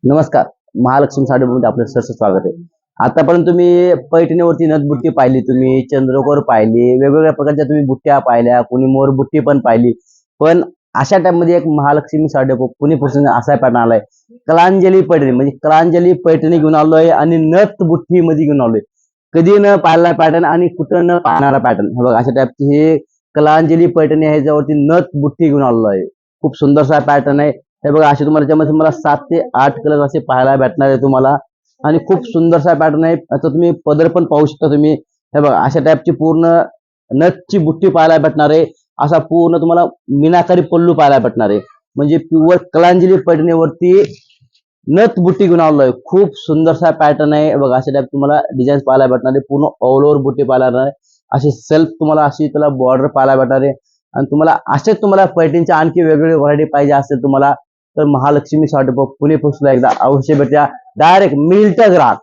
नमस्कार. महालक्ष्मी साडीमध्ये आपलं सहर्ष स्वागत आहे. आतापर्यंत तुम्ही पैठणीवरती नथबुट्टी पाहिली, तुम्ही चंद्रकोर पाहिली, वेगवेगळ्या प्रकारच्या तुम्ही बुट्ट्या पाहिल्या, कोणी मोरबुट्टी पण पाहिली. पण अशा टाइपमध्ये एक महालक्ष्मी साडी पुणेपासून असा पॅटर्न आलाय, कलांजली पैठणी. म्हणजे कलांजली पैठणी घेऊन आलोय आणि नथ बुट्टी मध्ये घेऊन आलोय. कधी न पाहिला पॅटर्न आणि कुठं न पाहणारा पॅटर्न. हे बघा, अशा टाइपची हे कलांजली पैठणी आहे, ज्यावरती नथ बुट्टी घेऊन आलो आहे. खूप सुंदरसा पॅटर्न आहे. हे बघा, असे तुम्हाला त्यामध्ये मला 7 ते 8 कलर असे पाहायला भेटणार आहे तुम्हाला. आणि खूप सुंदरसा पॅटर्न आहे. आता तुम्ही पदर पण पाहू शकता तुम्ही. हे बघा, अशा टाइपची पूर्ण नथची बुट्टी पाहायला भेटणार आहे. असा पूर्ण तुम्हाला मीनाकारी पल्लू पाहायला भेटणार आहे. म्हणजे प्युअर कलांजली पैठणीवरती नथ बुट्टी घेऊन आलोय. खूप सुंदरसा पॅटर्न आहे. बघा, अशा टाइप तुम्हाला डिझाईन पाहायला भेटणार आहे. पूर्ण ऑल ओव्हर बुट्टी पाहायला भेटणार आहे. अशी सेल्फ तुम्हाला अशी त्याला बॉर्डर पाहायला भेटणार आहे. आणि तुम्हाला असेच तुम्हाला पैठणीच्या आणखी वेगवेगळी व्हरायटी पाहिजे असेल तुम्हाला, तर महालक्ष्मी साडी पुणे पोस्टला एकदा अवश्य भेटा. डायरेक्ट मिळतं ग्राहक.